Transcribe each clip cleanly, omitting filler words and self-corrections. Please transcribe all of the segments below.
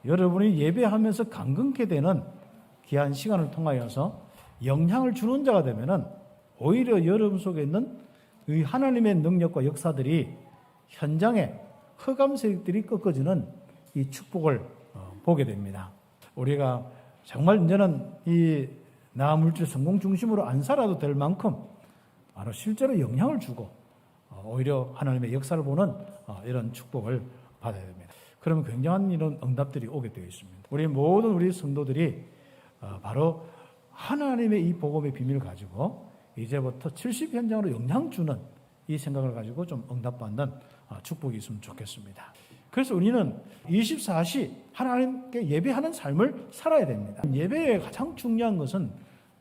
여러분이 예배하면서 강건케 되는 귀한 시간을 통하여서 영향을 주는 자가 되면은 오히려 여러분 속에 있는 이 하나님의 능력과 역사들이 현장에 흑암세력들이 꺾어지는 이 축복을 보게 됩니다. 우리가 정말 이제는 이 나물질 성공 중심으로 안 살아도 될 만큼 바로 실제로 영향을 주고 오히려 하나님의 역사를 보는 이런 축복을 받아야 됩니다. 그러면 굉장한 이런 응답들이 오게 되어 있습니다. 우리 성도들이 바로 하나님의 이 복음의 비밀을 가지고 이제부터 70 현장으로 영향 주는 이 생각을 가지고 좀 응답받는 축복이 있으면 좋겠습니다. 그래서 우리는 24시 하나님께 예배하는 삶을 살아야 됩니다. 예배의 가장 중요한 것은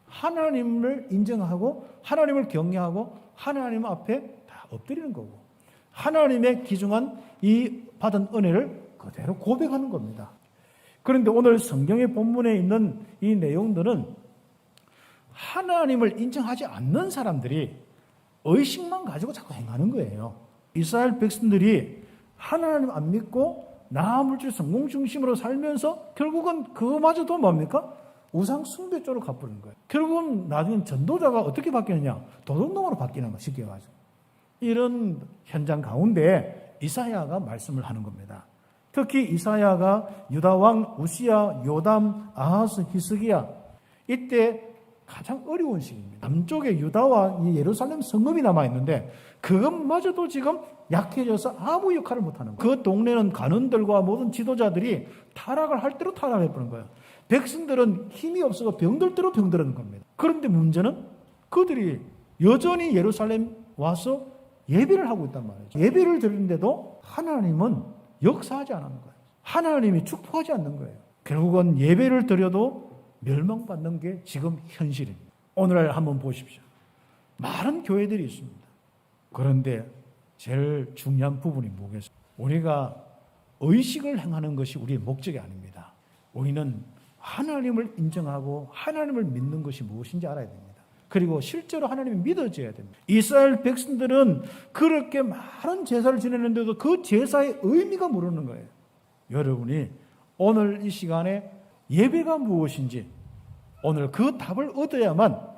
하나님을 인정하고 하나님을 경외하고 하나님 앞에 다 엎드리는 거고 하나님의 기중한 이 받은 은혜를 그대로 고백하는 겁니다. 그런데 오늘 성경의 본문에 있는 이 내용들은 하나님을 인정하지 않는 사람들이 의식만 가지고 자꾸 행하는 거예요. 이스라엘 백성들이 하나님 안 믿고 나물질 성공 중심으로 살면서 결국은 그마저도 뭡니까? 우상 숭배 쪽으로 가버리는 거예요. 결국은 나중에 전도자가 어떻게 바뀌느냐? 도둑놈으로 바뀌는 거 쉽게 가지고. 이런 현장 가운데 이사야가 말씀을 하는 겁니다. 특히 이사야가 유다 왕 우시야, 요담, 아하스, 히스기야 이때 가장 어려운 시기입니다. 남쪽에 유다와 예루살렘 성읍이 남아있는데 그것마저도 지금 약해져서 아무 역할을 못하는 거예요. 그 동네는 관원들과 모든 지도자들이 타락을 할 대로 타락해버린 거예요. 백성들은 힘이 없어서 병들대로 병들는 겁니다. 그런데 문제는 그들이 여전히 예루살렘 와서 예배를 하고 있단 말이죠. 예배를 드리는데도 하나님은 역사하지 않는 거예요. 하나님이 축복하지 않는 거예요. 결국은 예배를 드려도 멸망받는 게 지금 현실입니다. 오늘 한번 보십시오. 많은 교회들이 있습니다. 그런데 제일 중요한 부분이 뭐겠어요? 우리가 의식을 행하는 것이 우리의 목적이 아닙니다. 우리는 하나님을 인정하고 하나님을 믿는 것이 무엇인지 알아야 됩니다. 그리고 실제로 하나님이 믿어져야 됩니다. 이스라엘 백성들은 그렇게 많은 제사를 지내는데도 그 제사의 의미가 모르는 거예요. 여러분이 오늘 이 시간에 예배가 무엇인지 오늘 그 답을 얻어야만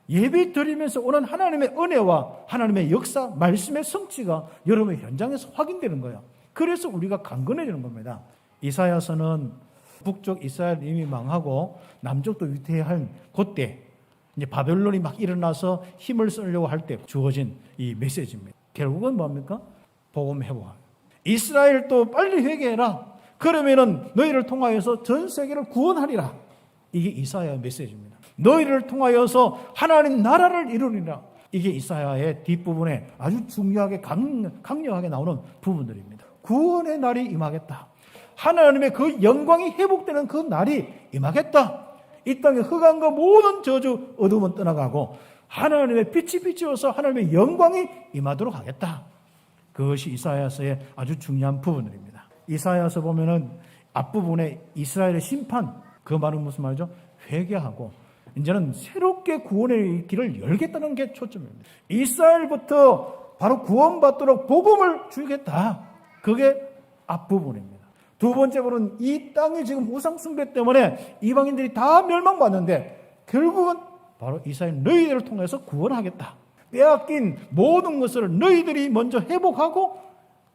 예배 드리면서 오는 하나님의 은혜와 하나님의 역사, 말씀의 성취가 여러분의 현장에서 확인되는 거예요. 그래서 우리가 강건해지는 겁니다. 이사야서는 북쪽 이스라엘 이미 망하고 남쪽도 위태할 그때 이제 바벨론이 막 일어나서 힘을 쓰려고 할 때 주어진 이 메시지입니다. 결국은 뭡니까? 복음 회복하라. 이스라엘도 빨리 회개해라. 그러면은 너희를 통하여서 전 세계를 구원하리라. 이게 이사야의 메시지입니다. 너희를 통하여서 하나님 나라를 이루리라. 이게 이사야의 뒷부분에 아주 중요하게 강력하게 나오는 부분들입니다. 구원의 날이 임하겠다. 하나님의 그 영광이 회복되는 그 날이 임하겠다. 이 땅에 흑암과 모든 저주 어둠은 떠나가고 하나님의 빛이 비추어서 하나님의 영광이 임하도록 하겠다. 그것이 이사야서의 아주 중요한 부분들입니다. 이사야서 보면은 앞부분에 이스라엘의 심판, 그 말은 무슨 말이죠? 회개하고 이제는 새롭게 구원의 길을 열겠다는 게 초점입니다. 이스라엘부터 바로 구원받도록 복음을 주겠다. 그게 앞부분입니다. 두 번째로는 이 땅이 지금 우상숭배 때문에 이방인들이 다 멸망받는데 결국은 바로 이스라엘 너희들을 통해서 구원하겠다. 빼앗긴 모든 것을 너희들이 먼저 회복하고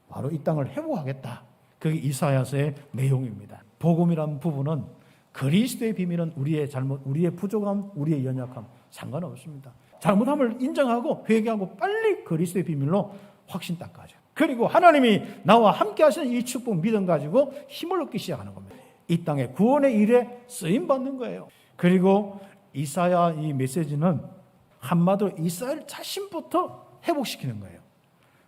바로 이 땅을 회복하겠다. 그게 이사야서의 내용입니다. 복음이라는 부분은 그리스도의 비밀은 우리의 잘못, 우리의 부족함, 우리의 연약함 상관없습니다. 잘못함을 인정하고 회개하고 빨리 그리스도의 비밀로 확신 딱 가죠. 그리고 하나님이 나와 함께 하시는 이 축복 믿음 가지고 힘을 얻기 시작하는 겁니다. 이 땅의 구원의 일에 쓰임받는 거예요. 그리고 이사야 이 메시지는 한마디로 이스라엘 자신부터 회복시키는 거예요.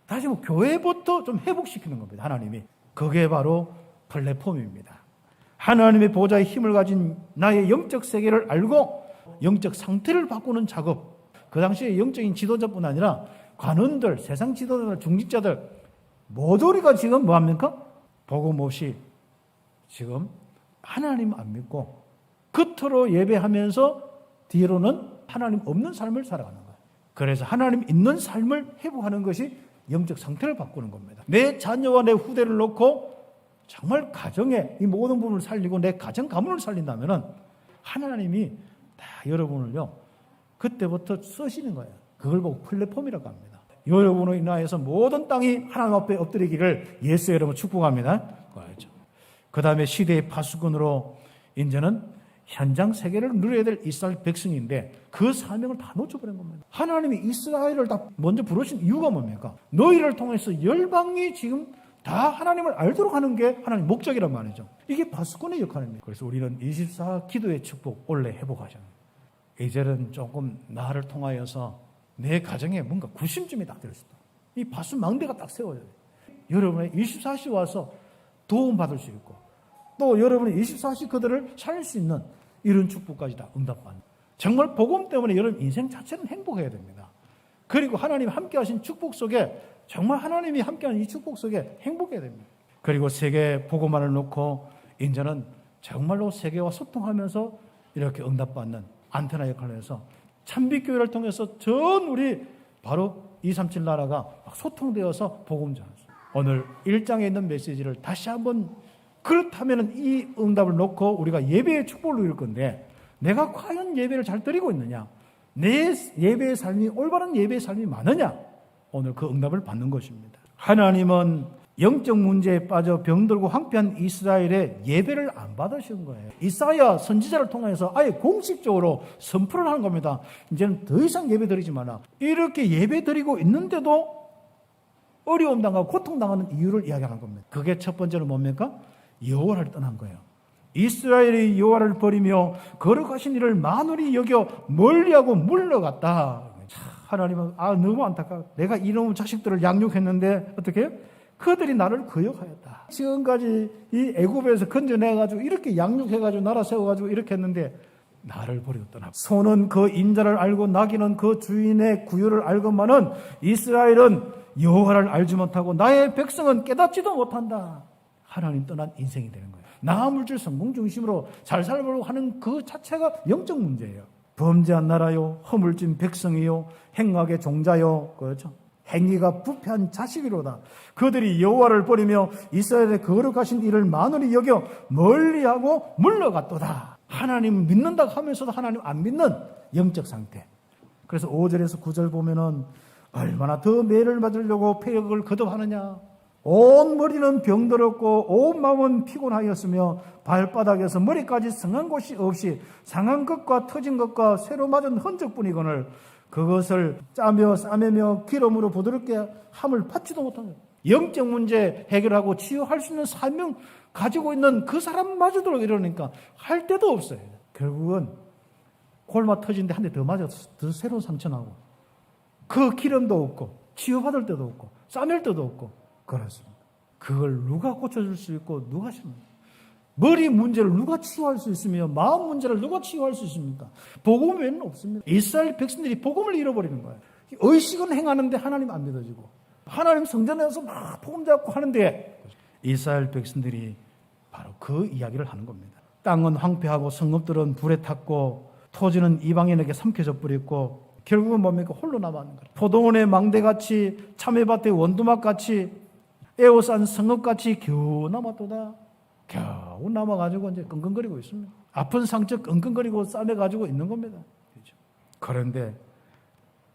다시 교회부터 좀 회복시키는 겁니다. 하나님이. 그게 바로 플랫폼입니다. 하나님의 보좌의 힘을 가진 나의 영적 세계를 알고 영적 상태를 바꾸는 작업. 그 당시에 영적인 지도자뿐 아니라 관원들, 세상 지도자들, 중직자들 모조리가 지금 뭐합니까? 복음 없이 지금 하나님 안 믿고 겉으로 예배하면서 뒤로는 하나님 없는 삶을 살아가는 거예요. 그래서 하나님 있는 삶을 회복하는 것이 영적 상태를 바꾸는 겁니다. 내 자녀와 내 후대를 놓고 정말 가정의 이 모든 부분을 살리고 내 가정 가문을 살린다면은 하나님이 다 여러분을요 그때부터 쓰시는 거예요. 그걸 보고 플랫폼이라고 합니다. 여러분으로 인하여서 모든 땅이 하나님 앞에 엎드리기를 예수 여러분 축복합니다. 그 다음에 시대의 파수꾼으로 이제는 현장 세계를 누려야 될 이스라엘 백성인데 그 사명을 다 놓쳐버린 겁니다. 하나님이 이스라엘을 다 먼저 부르신 이유가 뭡니까? 너희를 통해서 열방이 지금 다 하나님을 알도록 하는 게 하나님 목적이란 말이죠. 이게 파수꾼의 역할입니다. 그래서 우리는 24 기도의 축복 원래 회복하잖아요. 이제는 조금 나를 통하여서 내 가정에 뭔가 구심점이 딱 들었을 때 이 파수 망대가 딱 세워져요. 여러분의 24시 와서 도움받을 수 있고 또 여러분의 24시 그들을 살릴 수 있는 이런 축복까지 다 응답받는 정말 복음 때문에 여러분 인생 자체는 행복해야 됩니다. 그리고 하나님이 함께 하신 축복 속에 정말 하나님이 함께하는 이 축복 속에 행복해야 됩니다. 그리고 세계 복음만을 놓고 이제는 정말로 세계와 소통하면서 이렇게 응답받는 안테나 역할을 해서 참빛교회를 통해서 전 우리 바로 237 나라가 소통되어서 복음 전하죠. 오늘 1장에 있는 메시지를 다시 한번 그렇다면 이 응답을 놓고 우리가 예배의 축복을 누릴 건데 내가 과연 예배를 잘 드리고 있느냐? 내 예배의 삶이 올바른 예배의 삶이 많으냐? 오늘 그 응답을 받는 것입니다. 하나님은 영적 문제에 빠져 병들고 황폐한 이스라엘의 예배를 안 받으신 거예요. 이사야 선지자를 통해서 아예 공식적으로 선포를 하는 겁니다. 이제는 더 이상 예배 드리지 마라. 이렇게 예배 드리고 있는데도 어려움 당하고 고통 당하는 이유를 이야기하는 겁니다. 그게 첫 번째는 뭡니까? 여호와를 떠난 거예요. 이스라엘이 여호와를 버리며 거룩하신 이를 만홀히 여겨 멀리하고 물러갔다. 하나님은 너무 안타까워. 내가 이놈의 자식들을 양육했는데 어떻게 해요? 그들이 나를 거역하였다. 지금까지 이 애굽에서 건져내가지고 이렇게 양육해가지고 나라 세워가지고 이렇게 했는데 나를 버리고 떠나. 소는 그 인자를 알고 나귀는 그 주인의 구유를 알건만은 이스라엘은 여호와를 알지 못하고 나의 백성은 깨닫지도 못한다. 하나님 떠난 인생이 되는 거예요. 나 물질 성공 중심으로 잘 살려고 하는 그 자체가 영적 문제예요. 범죄한 나라요, 허물진 백성이요, 행악의 종자요, 그렇죠? 행위가 부패한 자식이로다. 그들이 여호와를 버리며 이스라엘의 거룩하신 이를 만홀히 여겨 멀리하고 물러갔도다. 하나님 믿는다 하면서도 하나님 안 믿는 영적 상태. 그래서 5절에서 9절 보면은 얼마나 더 매를 맞으려고 폐역을 거듭하느냐. 온 머리는 병들었고 온 마음은 피곤하였으며 발바닥에서 머리까지 상한 곳이 없이 상한 것과 터진 것과 새로 맞은 흔적뿐이거늘 그것을 짜며 싸매며 기름으로 부드럽게 함을 받지도 못하는 영적 문제 해결하고 치유할 수 있는 사명 가지고 있는 그 사람마저도 이러니까 할 데도 없어요. 결국은 골마 터진 데 한 대 더 맞아서 더 새로운 상처나고 그 기름도 없고 치유받을 데도 없고 싸맬 데도 없고 그렇습니다. 그걸 누가 고쳐줄 수 있고 누가 심습니까? 머리 문제를 누가 치유할 수 있으며 마음 문제를 누가 치유할 수 있습니까? 복음 외에는 없습니다. 이스라엘 백성들이 복음을 잃어버리는 거예요. 의식은 행하는데 하나님 안 믿어지고 하나님 성전에서 막 복음 잡고 하는데 이스라엘 백성들이 바로 그 이야기를 하는 겁니다. 땅은 황폐하고 성읍들은 불에 탔고 토지는 이방인에게 삼켜져 버렸고 결국은 뭡니까? 홀로 남았는 거예요. 포도원의 망대같이 참외밭의 원두막같이 에워싼 성읍같이 겨우 남았도다. 겨우 남아가지고 이제 끙끙거리고 있습니다. 아픈 상처 끙끙거리고 싸매가지고 있는 겁니다. 그렇죠? 그런데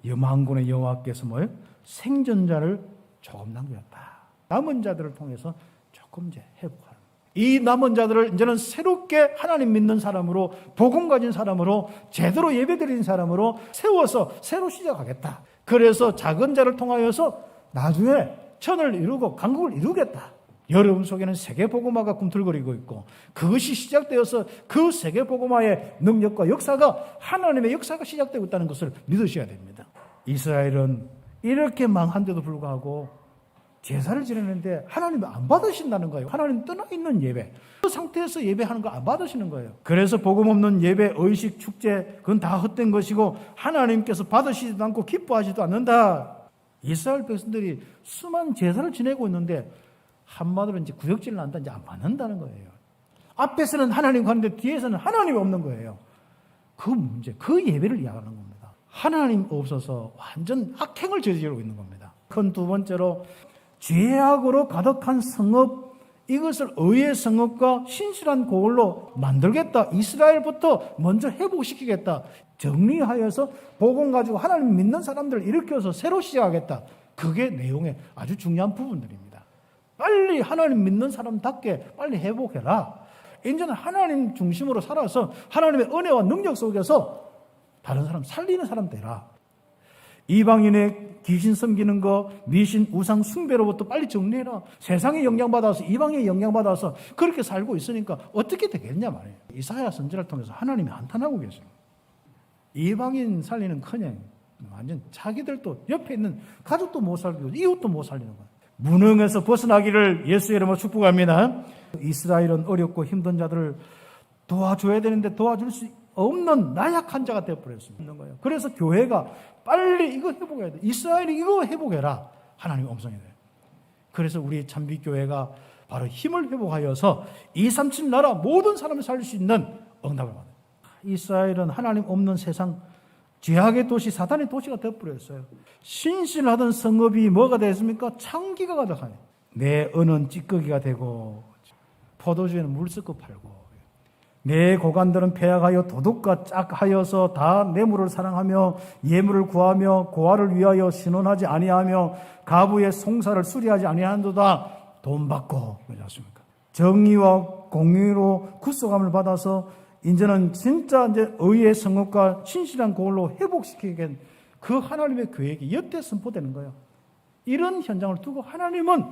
염한군의 여호와께서 뭐예요? 생존자를 조금 남겼다. 남은 자들을 통해서 조금 이제 회복하는. 이 남은 자들을 이제는 새롭게 하나님 믿는 사람으로 복음 가진 사람으로 제대로 예배드리는 사람으로 세워서 새로 시작하겠다. 그래서 작은 자를 통하여서 나중에 천을 이루고 강국을 이루겠다. 여러분 속에는 세계복음화가 꿈틀거리고 있고 그것이 시작되어서 그 세계복음화의 능력과 역사가 하나님의 역사가 시작되고 있다는 것을 믿으셔야 됩니다. 이스라엘은 이렇게 망한데도 불구하고 제사를 지내는데 하나님이 안 받으신다는 거예요. 하나님 떠나 있는 예배. 그 상태에서 예배하는 거 안 받으시는 거예요. 그래서 복음 없는 예배, 의식, 축제 그건 다 헛된 것이고 하나님께서 받으시지도 않고 기뻐하지도 않는다. 이스라엘 백성들이 수많은 제사를 지내고 있는데 한마디로 이제 구역질을 한다, 이제 안 받는다는 거예요. 앞에서는 하나님 가는데 뒤에서는 하나님이 없는 거예요. 그 문제, 그 예배를 이야기하는 겁니다. 하나님 없어서 완전 악행을 저지르고 있는 겁니다. 큰 두 번째로 죄악으로 가득한 성읍 이것을 의의 성읍과 신실한 고을로 만들겠다. 이스라엘부터 먼저 회복시키겠다. 정리하여서 복음 가지고 하나님 믿는 사람들을 일으켜서 새로 시작하겠다. 그게 내용의 아주 중요한 부분들입니다. 빨리 하나님 믿는 사람답게 빨리 회복해라. 이제는 하나님 중심으로 살아서 하나님의 은혜와 능력 속에서 다른 사람 살리는 사람 되라. 이방인의 귀신 섬기는 거, 미신, 우상 숭배로부터 빨리 정리해라. 세상에 영향받아서, 이방에 영향받아서 그렇게 살고 있으니까 어떻게 되겠냐 말이에요. 이사야 선지자를 통해서 하나님이 한탄하고 계세요. 이방인 살리는 커녕 완전 자기들도 옆에 있는 가족도 못 살리고 이웃도 못 살리는 거예요. 무능에서 벗어나기를 예수의 이름으로 축복합니다. 이스라엘은 어렵고 힘든 자들을 도와줘야 되는데 도와줄 수 없는 나약한 자가 되어버렸습니다. 그래서 교회가 빨리 이거 회복해야 돼. 이스라엘이 이거 회복해라. 하나님의 음성이 돼요. 그래서 우리 참빛교회가 바로 힘을 회복하여서 237 나라 모든 사람을 살릴 수 있는 응답을 받아요. 이스라엘은 하나님 없는 세상, 죄악의 도시, 사단의 도시가 되어버렸어요. 신실하던 성읍이 뭐가 됐습니까? 창기가 가득하네. 내 은은 찌꺼기가 되고 포도주에는 물 섞어 팔고 내 고관들은 폐악하여 도둑과 짝하여서 다 뇌물을 사랑하며 예물을 구하며 고아를 위하여 신원하지 아니하며 가부의 송사를 수리하지 아니한도다. 돈 받고 그렇지 않습니까? 정의와 공의로 구속함을 받아서 이제는 진짜 이제 의의 성읍과 신실한 고을로 회복시키게 그 하나님의 계획이 여태 선포되는 거예요. 이런 현장을 두고 하나님은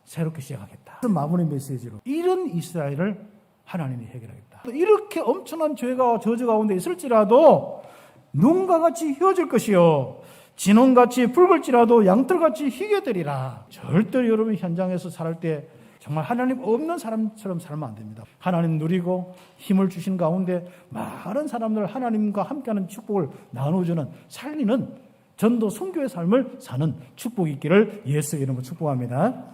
새롭게 시작하겠다. 마무리 메시지로 이런 이스라엘을 하나님이 해결하겠다. 이렇게 엄청난 죄가 저주 가운데 있을지라도 눈과 같이 휘어질 것이요 진홍같이 붉을지라도 양털같이 희게 되리라. 절대 여러분 현장에서 살 때 정말 하나님 없는 사람처럼 살면 안 됩니다. 하나님 누리고 힘을 주신 가운데 많은 사람들 하나님과 함께하는 축복을 나눠주는 살리는 전도 선교의 삶을 사는 축복이 있기를 예수의 이름으로 축복합니다.